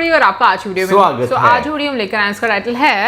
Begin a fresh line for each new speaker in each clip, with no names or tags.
कोहली और आपका आज वीडियो में
स्वागत है।
आज वीडियो में लेकर आए, इसका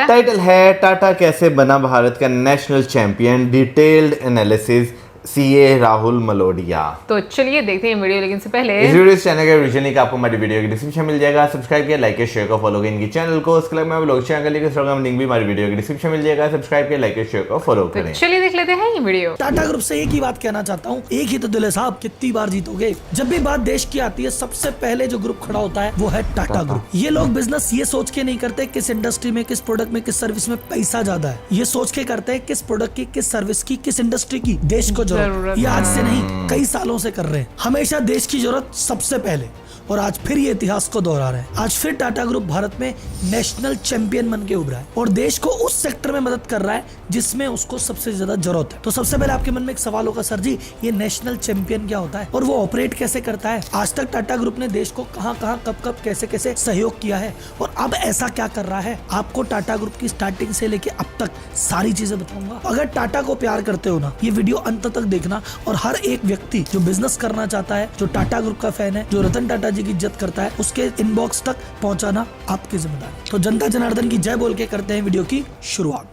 टाइटल है
टाटा कैसे बना भारत का national champion, detailed analysis, CA Rahul Malodia.
तो चलिए देखते हैं वीडियो, लेकिन से पहले
इस वीडियो से चैनल का विजन लिंक आपको हमारी वीडियो की डिस्क्रिप्शन मिल जाएगा। सब्सक्राइब किया, लाइक किया, शेयर को फॉलो किया इनकी चैनल को। उसके अलावा मैं ब्लॉग चैनल का इंस्टाग्राम लिंक भी हमारी वीडियो की डिस्क्रिप्शन मिल जाएगा। सब्सक्राइब किया, लाइक किया, शेयर को फॉलो
तो
करें।
चलिए देख लेते हैं ये वीडियो।
टाटा ग्रुप से एक ही बात कहना चाहता हूँ, एक ही तो दिल है साहब, कितनी बार जीतोगे। जब भी बात देश की आती है, सबसे पहले जो ग्रुप खड़ा होता है वो है टाटा ग्रुप। ये लोग बिजनेस ये सोच के नहीं करते किस इंडस्ट्री में, किस प्रोडक्ट में, किस सर्विस में पैसा ज्यादा है। ये सोच के करते हैं किस प्रोडक्ट की, किस सर्विस की, किस इंडस्ट्री की देश को जरूरत। ये आज से नहीं, कई सालों से कर रहे हैं। हमेशा देश की जरूरत सबसे पहले, और आज फिर ये इतिहास को दोहरा रहे हैं। आज फिर टाटा ग्रुप भारत में नेशनल चैंपियन बन के उभरा है और देश को उस सेक्टर में मदद कर रहा है जिसमें उसको सबसे ज्यादा जरूरत है। तो सबसे पहले आपके मन में एक सवाल होगा, सर जी ये नेशनल चैंपियन क्या होता है और वो ऑपरेट कैसे करता है? आज तक टाटा ग्रुप ने देश को कहां कहां, कब कब, कैसे कैसे सहयोग किया है और अब ऐसा क्या कर रहा है, आपको टाटा ग्रुप की स्टार्टिंग से लेके अब तक सारी चीजें बताऊंगा। अगर टाटा को प्यार करते हो ना, ये वीडियो अंत तक देखना। और हर एक व्यक्ति जो बिजनेस करना चाहता है, जो टाटा ग्रुप का फैन है, जो रतन टाटा जी की इज्जत करता है, उसके इनबॉक्स तक पहुंचाना आपकी जिम्मेदारी। तो जनता जनार्दन की जय बोल के करते हैं वीडियो की शुरुआत।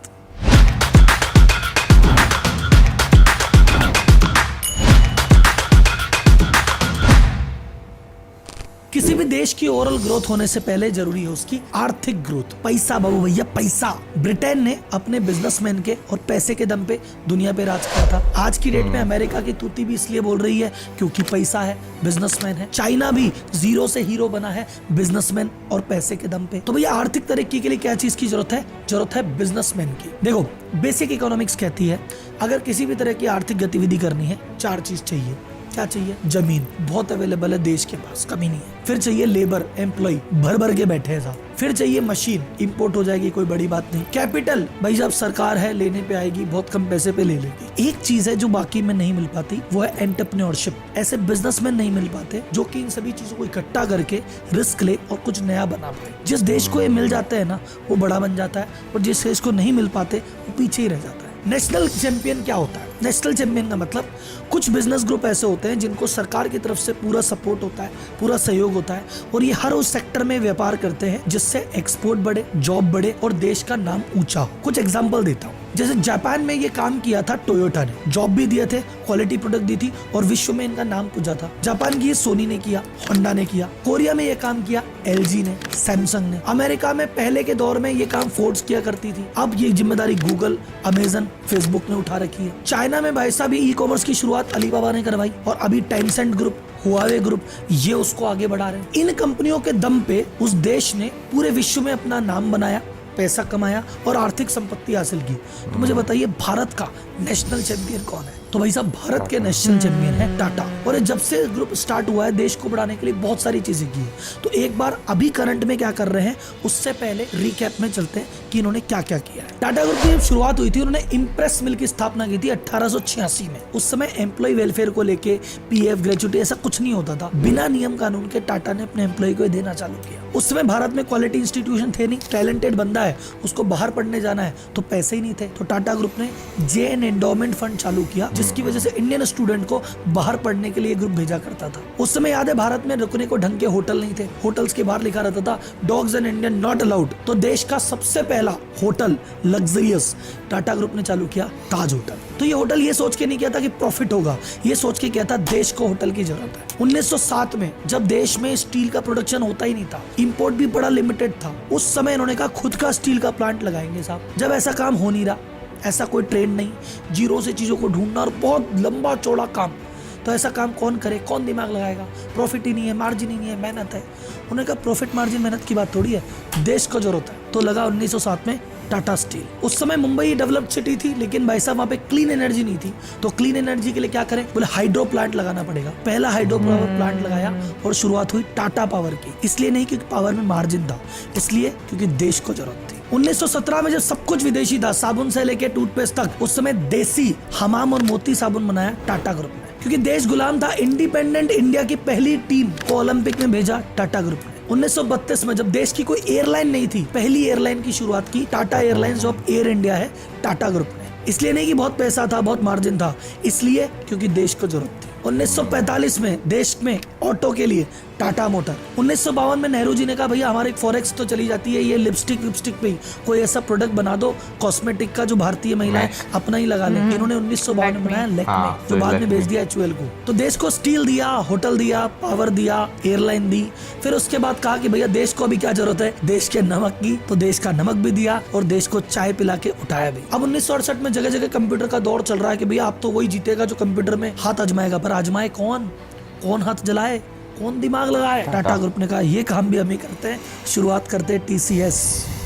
किसी भी देश की ओवरऑल ग्रोथ होने से पहले जरूरी है उसकी आर्थिक ग्रोथ। पैसा बाबू भैया, पैसा। ब्रिटेन ने अपने बिजनेसमैन के और पैसे के दम पे दुनिया पे राज किया था। आज की डेट में अमेरिका की तूती भी इसलिए बोल रही है क्योंकि पैसा है, बिजनेसमैन है। चाइना भी जीरो से हीरो बना है, बिजनेसमैन और पैसे के दम पे। तो भैया आर्थिक तरक्की के लिए क्या चीज की जरूरत है? जरूरत है बिजनेसमैन की। देखो बेसिक इकोनॉमिक्स कहती है अगर किसी भी तरह की आर्थिक गतिविधि करनी है, चार चीज चाहिए। क्या चाहिए? जमीन बहुत अवेलेबल है देश के पास, कमी नहीं है। फिर चाहिए लेबर, एम्प्लॉय भर भर के बैठे हैं साहब। फिर चाहिए मशीन, इंपोर्ट हो जाएगी, कोई बड़ी बात नहीं। कैपिटल, भाई जब सरकार है लेने पे आएगी, बहुत कम पैसे पे ले लेगी। एक चीज है जो बाकी में नहीं मिल पाती, वो है एंटरप्रेन्योरशिप। ऐसे बिजनेसमैन नहीं मिल पाते जो कि इन सभी चीजों को इकट्ठा करके रिस्क ले और कुछ नया बना पाए। जिस देश को ये मिल जाता है ना, वो बड़ा बन जाता है, और जिस देश को नहीं मिल पाते वो पीछे ही रह जाता है। नेशनल चैंपियन क्या होता है? नेशनल चैंपियन का मतलब कुछ बिजनेस ग्रुप ऐसे होते हैं जिनको सरकार की तरफ से पूरा सपोर्ट होता है, पूरा सहयोग होता है, और ये हर उस सेक्टर में व्यापार करते हैं जिससे एक्सपोर्ट बढ़े, जॉब बढ़े और देश का नाम ऊंचा हो। कुछ एग्जांपल देता हूँ। जैसे जापान में ये काम किया था टोयोटा ने, जॉब भी दिए थे, क्वालिटी प्रोडक्ट दी थी और विश्व में इनका नाम पूछा था। जापान की ये सोनी ने किया, होंडा ने किया। कोरिया में ये काम किया एलजी ने, सैमसंग ने। अमेरिका में पहले के दौर में ये काम फोर्ड्स किया करती थी, अब ये जिम्मेदारी गूगल, अमेजन, फेसबुक ने उठा रखी है। चाइना में भाई साहब ई कॉमर्स की शुरुआत अलीबाबा ने करवाई और अभी टेंसेंट ग्रुप, हुआवे ग्रुप, ये उसको आगे बढ़ा रहे हैं। इन कंपनियों के दम पे उस देश ने पूरे विश्व में अपना नाम बनाया, पैसा कमाया और आर्थिक संपत्ति हासिल की। तो मुझे बताइए भारत का नेशनल चैंपियन कौन है? तो भाई साहब भारत के नेशनल चैंपियन है टाटा। और जब से ग्रुप स्टार्ट हुआ है, देश को बढ़ाने के लिए बहुत सारी चीजें की है। तो एक बार अभी करंट में क्या कर रहे हैं उससे पहले रिकैप में चलते हैं कि इन्होंने क्या क्या किया है। टाटा ग्रुप की जब शुरुआत हुई थी, उन्होंने इम्प्रेस मिल की स्थापना की थी 1886 में। उस समय एम्प्लॉय वेलफेयर को लेके पीएफ, ग्रेचुटी ऐसा कुछ नहीं होता था। बिना नियम कानून के टाटा ने अपने एम्प्लॉय को देना चालू किया। उस समय भारत में क्वालिटी इंस्टीट्यूशन थे नहीं, टैलेंटेड बंदा है उसको बाहर पढ़ने जाना है तो पैसे ही नहीं थे। तो टाटा ग्रुप ने जेएन एंडोमेंट फंड चालू किया, जिसकी वजह से इंडियन स्टूडेंट को बाहर पढ़ने के लिए ग्रुप भेजा करता था। उस समय याद है भारत में रुकने को ढंग के होटल नहीं थे, होटल्स के बाहर लिखा रहता था dogs and Indian not allowed. तो देश का सबसे पहला होटल लग्जरियस टाटा ग्रुप ने चालू किया, ताज होटल। तो ये होटल ये सोच के नहीं किया था कि प्रॉफिट होगा, ये सोच के किया था देश को होटल की जरूरत है। 1907 में जब देश में स्टील का प्रोडक्शन होता ही नहीं था, इंपोर्ट भी बड़ा लिमिटेड था, उस समय इन्होंने कहा खुद का स्टील का प्लांट लगाएंगे साहब। जब ऐसा काम हो नहीं रहा, ऐसा कोई ट्रेंड नहीं, जीरो से चीजों को ढूंढना और बहुत लंबा चौड़ा काम, तो ऐसा काम कौन करे, कौन दिमाग लगाएगा? प्रॉफिट ही नहीं है, मार्जिन ही नहीं है, मेहनत है। उन्होंने कहा प्रॉफिट मार्जिन मेहनत की बात थोड़ी है, देश को जरूरत है। तो लगा 1907 में टाटा स्टील। उस समय मुंबई डेवलप्ड सिटी थी, लेकिन भाई साहब वहाँ पे क्लीन एनर्जी नहीं थी। तो क्लीन एनर्जी के लिए क्या करें? बोले हाइड्रो प्लांट लगाना पड़ेगा। पहला हाइड्रो पावर प्लांट लगाया और शुरुआत हुई टाटा पावर की। इसलिए नहीं क्योंकि पावर में मार्जिन था, इसलिए क्योंकि देश को जरूरत थी। 1917 में जब सब कुछ विदेशी था, साबुन से लेके टूथपेस्ट तक, उस समय देसी हमाम और मोती साबुन बनाया टाटा ग्रुप ने। क्योंकि देश गुलाम था, इंडिपेंडेंट इंडिया की पहली टीम को ओलंपिक में भेजा टाटा ग्रुप ने। 1932 में जब देश की कोई एयरलाइन नहीं थी, पहली एयरलाइन की शुरुआत की Tata airlines of air India है टाटा ग्रुप ने। इसलिए नहीं कि बहुत पैसा था, बहुत मार्जिन था, इसलिए क्योंकि देश को जरूरत थी। 1945 में देश में ऑटो के लिए टाटा मोटर। 1952 में नेहरू जी ने कहा भैया हमारे फॉरेक्स तो चली जाती है, ये लिपस्टिक विपस्टिक पे ही कोई ऐसा प्रोडक्ट बना दो कॉस्मेटिक का जो भारतीय महिलाएं अपना ही लगा लें। इन्होंने 1952 में बनाया लैक्मे, जो बाद में बेच दिया HUL को। तो देश को स्टील दिया, होटल दिया, पावर दिया, एयरलाइन दी। फिर उसके बाद कहा कि भैया देश को अभी क्या जरूरत है, देश के नमक की, तो देश का नमक भी दिया और देश को चाय पिला के उठाया भी। अब 1968 में जगह जगह कंप्यूटर का दौर चल रहा है कि भैया आप तो वही जीतेगा जो कंप्यूटर में हाथ आजमाएगा, पर आजमाए कौन हाथ जलाए, कौन दिमाग लगाए। टाटा ग्रुप ने कहा ये काम भी हम ही करते हैं, शुरुआत करते हैं TCS।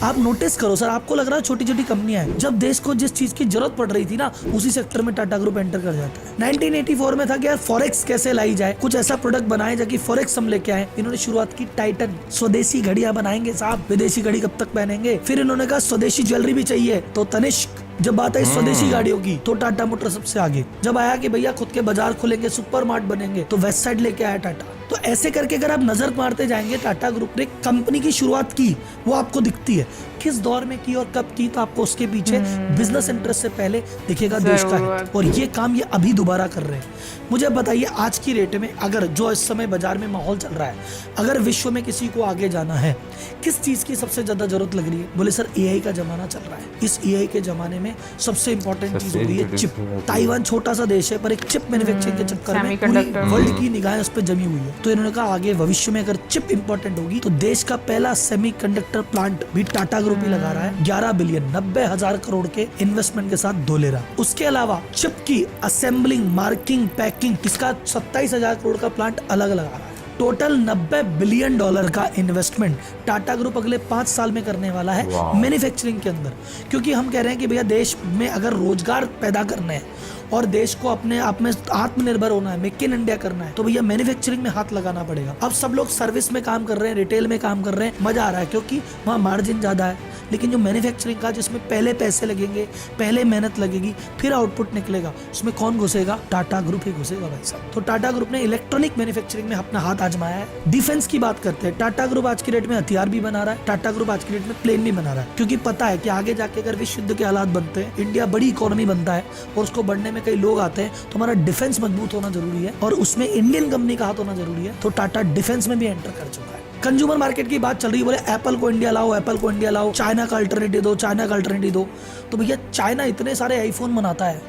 आप नोटिस करो सर, आपको लग रहा है छोटी छोटी कंपनियां हैं, जब देश को जिस चीज की जरूरत पड़ रही थी ना, उसी सेक्टर में टाटा ग्रुप एंटर कर जाता है। 1984 में था कि यार फॉरेक्स कैसे लाई जाए, कुछ ऐसा प्रोडक्ट बनाए जाकि फॉरेक्स हम लेके आए। इन्होंने शुरुआत की टाइटन, स्वदेशी घड़ियां बनाएंगे साहब, विदेशी घड़ी कब तक पहनेंगे। फिर इन्होंने कहा स्वदेशी ज्वेलरी भी चाहिए, तो तनिष्क। जब बात आई स्वदेशी गाड़ियों की तो टाटा मोटर सबसे आगे। जब आया कि भैया खुद के बाजार खुलेंगे, सुपर मार्ट बनेंगे, तो वेस्ट साइड लेके आया टाटा। तो ऐसे करके अगर आप नजर मारते जाएंगे, टाटा ग्रुप ने कंपनी की शुरुआत की, वो आपको दिखती है किस दौर में की और कब की, तो आपको उसके पीछे बिजनेस इंटरेस्ट से पहले दिखेगा देश का हित। और ये काम ये अभी दोबारा कर रहे हैं। मुझे बताइए आज की रेट में, अगर जो इस समय बाजार में माहौल चल रहा है, अगर विश्व में किसी को आगे जाना है, किस चीज की सबसे ज्यादा जरूरत लग रही है? बोले सर AI का जमाना चल रहा है। इस AI के जमाने में सबसे इंपॉर्टेंट चीज हो रही है चिप। ताइवान छोटा सा देश है, पर एक चिप मैन्युफैक्चरिंग के चक्कर में पूरी वर्ल्ड की निगाहें उस पर जमी हुई है। तो इन्होंने कहा आगे भविष्य में अगर चिप इंपॉर्टेंट होगी, तो देश का पहला सेमीकंडक्टर प्लांट भी टाटा ग्रुप ही लगा रहा है। 11 बिलियन 90,000 करोड़ के इन्वेस्टमेंट के साथ धोलेरा। उसके अलावा चिप की असेंबलिंग, मार्किंग, पैकिंग, इसका 27,000 करोड़ का प्लांट अलग लगा रहा है। टोटल $90 बिलियन का इन्वेस्टमेंट टाटा ग्रुप अगले 5 साल में करने वाला है मैन्युफैक्चरिंग के अंदर। क्योंकि हम कह रहे हैं कि भैया देश में अगर रोजगार पैदा करने हैं और देश को अपने आप में आत्मनिर्भर होना है, मेक इन इंडिया करना है, तो भैया मैन्युफैक्चरिंग में हाथ लगाना पड़ेगा। अब सब लोग सर्विस में काम कर रहे हैं, रिटेल में काम कर रहे हैं, मजा आ रहा है क्योंकि वहाँ मार्जिन ज्यादा है। लेकिन जो मैन्युफैक्चरिंग का, जिसमें पहले पैसे लगेंगे, पहले मेहनत लगेगी, फिर आउटपुट निकलेगा, उसमें कौन घुसेगा? टाटा ग्रुप ही घुसेगा भाई साहब। तो टाटा ग्रुप ने इलेक्ट्रॉनिक मैन्युफैक्चरिंग में अपना हाथ आजमाया है। डिफेंस की बात करते हैं, टाटा ग्रुप आज की डेट में हथियार भी बना रहा है, टाटा ग्रुप आज की डेट में प्लेन भी बना रहा है। क्योंकि पता है कि आगे जाके अगर विश्व युद्ध के हालात बनते हैं, इंडिया बड़ी इकोनॉमी बनता है और उसको बढ़ने में कई लोग आते हैं, तो हमारा डिफेंस मजबूत होना जरूरी है और उसमें इंडियन कंपनी का हाथ होना जरूरी है। तो टाटा डिफेंस में भी एंटर कर चुका है। कंज्यूमर मार्केट की बात चल रही है, बोले एप्पल को इंडिया लाओ, एप्पल को इंडिया लाओ, चाइना का अल्टरनेटिव दो, चाइना का अल्टरनेटिव दो। तो भैया चाइना इतने सारे आईफोन बनाता है,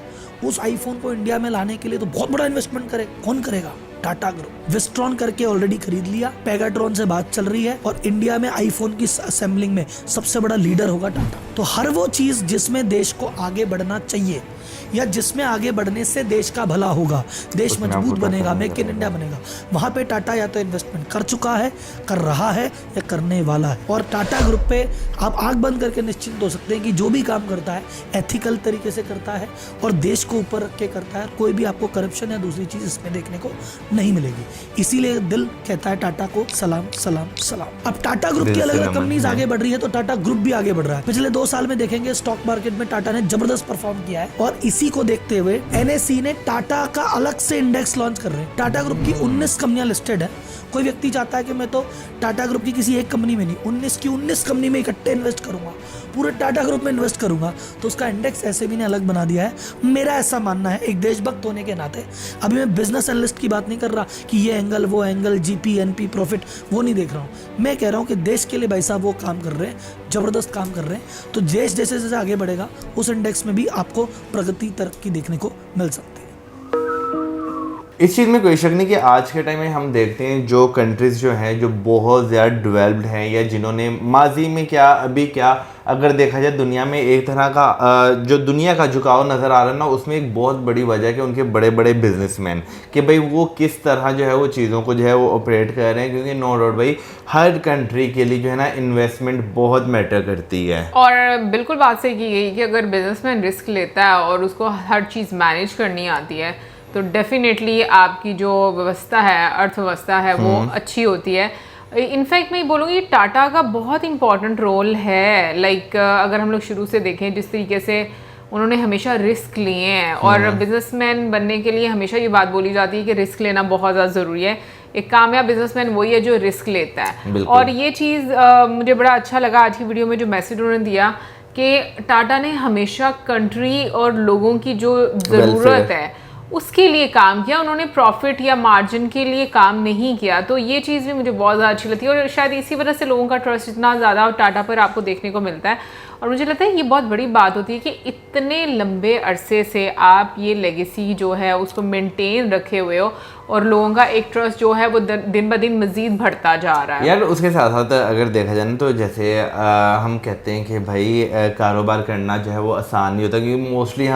उस आईफोन को इंडिया में लाने के लिए तो बहुत बड़ा इन्वेस्टमेंट करे। कौन करेगा? टाटा ग्रुप। विस्ट्रॉन करके ऑलरेडी खरीद लिया, पेगाट्रॉन से बात चल रही है और इंडिया में आईफोन की असेंबलिंग में सबसे बड़ा लीडर होगा टाटा। तो हर वो चीज जिसमें देश को आगे बढ़ना चाहिए या जिसमें आगे बढ़ने से देश का भला होगा, देश मजबूत बनेगा, मेक इन इंडिया बनेगा, वहां पे टाटा या तो इन्वेस्टमेंट कर चुका है, कर रहा है या करने वाला है। और टाटा ग्रुप पे आप आंख बंद करके निश्चिंत हो सकते हैं कि जो भी काम करता है एथिकल तरीके से करता है और देश को ऊपर रख के करता है। कोई भी आपको करप्शन या दूसरी चीज इसमें देखने को नहीं मिलेगी। इसीलिए दिल कहता है टाटा को सलाम सलाम सलाम। अब टाटा ग्रुप की अलग अलग कंपनीज आगे बढ़ रही है, तो टाटा ग्रुप भी आगे बढ़ रहा है। पिछले 2 साल में देखेंगे स्टॉक मार्केट में टाटा ने जबरदस्त परफॉर्म किया है और इसी को देखते हुए NSE ने टाटा का अलग से इंडेक्स लॉन्च कर रहे हैं। टाटा ग्रुप की 19 कंपनियां लिस्टेड है। कोई व्यक्ति चाहता है कि मैं तो टाटा ग्रुप की किसी एक कंपनी में नहीं, 19 की 19 कंपनी में इकट्ठे इन्वेस्ट करूंगा, पूरे टाटा ग्रुप में इन्वेस्ट करूंगा, तो उसका इंडेक्स ऐसे भी ने अलग बना दिया है। मेरा ऐसा मानना है एक देशभक्त होने के नाते, अभी मैं बिजनेस एनालिस्ट की बात नहीं कर रहा कि ये एंगल वो एंगल, GP NP प्रॉफिट वो नहीं देख रहा हूँ। मैं कह रहा हूँ कि देश के लिए भाई साहब वो काम कर रहे हैं, जबरदस्त काम कर रहे हैं। तो देश जैसे जैसे आगे बढ़ेगा उस इंडेक्स में भी आपको प्रगति तरक्की देखने को मिल सकती है।
इस चीज़ में कोई शक नहीं कि आज के टाइम में हम देखते हैं जो कंट्रीज़ जो हैं जो बहुत ज़्यादा डेवलप्ड हैं या जिन्होंने माजी में क्या अभी क्या, अगर देखा जाए दुनिया में एक तरह का जो दुनिया का झुकाव नज़र आ रहा है ना, उसमें एक बहुत बड़ी वजह है कि उनके बड़े बड़े बिजनेसमैन कि भाई वो किस तरह जो है वो चीज़ों को जो है वो ऑपरेट कर रहे हैं। क्योंकि नो डाउट भाई हर कंट्री के लिए जो है ना इन्वेस्टमेंट बहुत मैटर करती है।
और बिल्कुल बात सही की गई कि अगर बिजनेसमैन रिस्क लेता है और उसको हर चीज़ मैनेज करनी आती है, तो डेफिनेटली आपकी जो व्यवस्था है, अर्थव्यवस्था है, वो अच्छी होती है। इनफैक्ट मैं बोलूँगी टाटा का बहुत इंपॉर्टेंट रोल है। लाइक अगर हम लोग शुरू से देखें जिस तरीके से उन्होंने हमेशा रिस्क लिए हैं, और बिजनेसमैन बनने के लिए हमेशा ये बात बोली जाती है कि रिस्क लेना बहुत ज़्यादा ज़रूरी है। एक कामयाब बिजनेसमैन वही है जो रिस्क लेता है। और ये चीज़ मुझे बड़ा अच्छा लगा आज की वीडियो में जो मैसेज उन्होंने दिया कि टाटा ने हमेशा कंट्री और लोगों की जो ज़रूरत है उसके लिए काम किया, उन्होंने प्रॉफिट या मार्जिन के लिए काम नहीं किया। तो ये चीज़ भी मुझे बहुत ज़्यादा अच्छी लगती है और शायद इसी वजह से लोगों का ट्रस्ट इतना ज़्यादा टाटा पर आपको देखने को मिलता है। और मुझे लगता है ये बहुत बड़ी बात होती है कि इतने लंबे अरसे से आप ये लेगेसी जो है उसको मेंटेन रखे हुए हो और लोगों का एक ट्रस्ट जो है वो दिन ब दिन मज़ीद बढ़ता जा रहा है।
यार उसके साथ साथ अगर देखा जाए ना तो जैसे हम कहते हैं कि भाई कारोबार करना जो है वो आसान नहीं होता, क्योंकि मोस्टली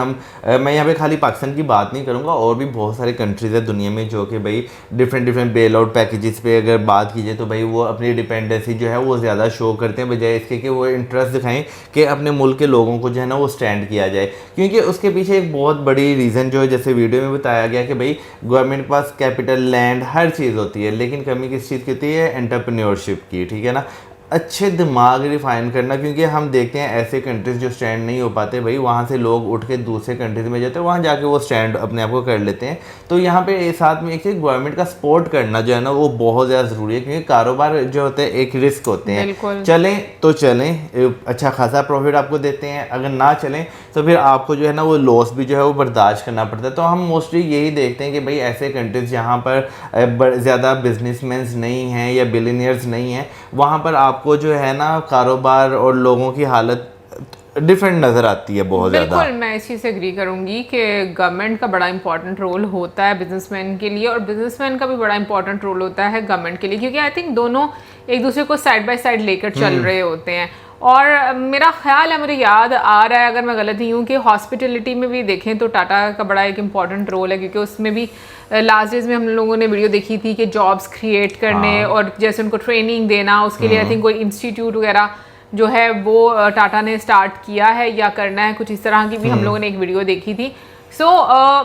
मैं यहाँ पे खाली पाकिस्तान की बात नहीं करूँगा, और भी बहुत सारे कंट्रीज़ है दुनिया में जो कि भाई डिफरेंट बेल आउट पैकेजेस पे अगर बात कीजिए तो भाई वो अपनी डिपेंडेंसी जो है वो ज़्यादा शो करते हैं बजाय इसके कि वो इंटरेस्ट दिखाएं कि अपने मुल्क के लोगों को जो है ना वो स्टैंड किया जाए। क्योंकि उसके पीछे एक बहुत बड़ी रीज़न जो है जैसे वीडियो में बताया गया कि भाई गवर्नमेंट के पास कैपिटल, लैंड, हर चीज़ होती है, लेकिन कमी किस चीज़ की होती है? एंटरप्रेन्योरशिप की, ठीक है ना, अच्छे दिमाग रिफाइन करना। क्योंकि हम देखते हैं ऐसे कंट्रीज जो स्टैंड नहीं हो पाते भाई वहाँ से लोग उठ के दूसरे कंट्रीज में जाते हैं, वहाँ जाके वो स्टैंड अपने आप को कर लेते हैं। तो यहाँ पे साथ में एक चीज़ गवर्नमेंट का सपोर्ट करना जो है ना वो बहुत ज़्यादा ज़रूरी है, क्योंकि कारोबार जो होते हैं एक रिस्क होते हैं, चलें तो चलें, अच्छा खासा प्रॉफिट आपको देते हैं, अगर ना चलें तो फिर आपको जो है ना वो लॉस भी जो है वो बर्दाश्त करना पड़ता है। तो हम मोस्टली यही देखते हैं कि भाई ऐसे कंट्रीज जहाँ पर ज़्यादा बिजनेसमैन्स नहीं हैं या बिलियनियर्स नहीं हैं, वहाँ पर आपको जो है ना कारोबार और लोगों की हालत डिफरेंट नज़र आती है बहुत ज़्यादा।
बिल्कुल, मैं इस चीज़ से एग्री करूंगी कि गवर्नमेंट का बड़ा इंपॉर्टेंट रोल होता है बिजनेसमैन के लिए, और बिजनेसमैन का भी बड़ा इंपॉर्टेंट रोल होता है गवर्नमेंट के लिए, क्योंकि आई थिंक दोनों एक दूसरे को साइड बाय साइड लेकर चल रहे होते हैं। और मेरा ख्याल है, मुझे याद आ रहा है अगर मैं गलत नहीं हूँ, कि हॉस्पिटलिटी में भी देखें तो टाटा का बड़ा एक इम्पॉर्टेंट रोल है, क्योंकि उसमें भी लास्ट डेज में हम लोगों ने वीडियो देखी थी कि जॉब्स क्रिएट करने और जैसे उनको ट्रेनिंग देना, उसके लिए आई थिंक कोई इंस्टीट्यूट वगैरह जो है वो टाटा ने स्टार्ट किया है या करना है, कुछ इस तरह की भी हम लोगों ने एक वीडियो देखी थी।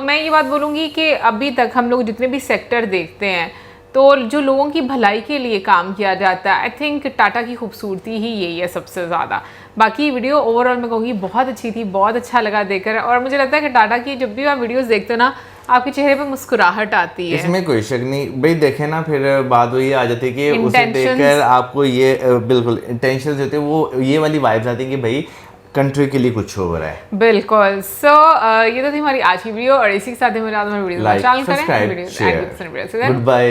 मैं ये बात बोलूँगी कि अभी तक हम लोग जितने भी सेक्टर देखते हैं तो जो लोगों की भलाई के लिए काम किया जाता है, आई थिंक टाटा की खूबसूरती ही यही है सबसे ज़्यादा। बाकी वीडियो ओवरऑल मैं कहूँगी बहुत अच्छी थी, बहुत अच्छा लगा देखकर, और मुझे लगता है कि टाटा की जब भी आप वीडियोस देखते हो ना आपके चेहरे पे मुस्कुराहट आती है।
इसमें कोई शक नहीं भाई, देखे ना फिर बात वही आ जाती है कि उसे देखकर आपको ये बिल्कुल इंटेंशंस होते हैं, वो ये वाली वाइब्स आती है कि भाई कंट्री के लिए कुछ हो रहा है।
बिल्कुल। ये तो थी हमारी आज की वीडियो, और इसी के साथ ही मेरे video
like, subscribe, share, good bye.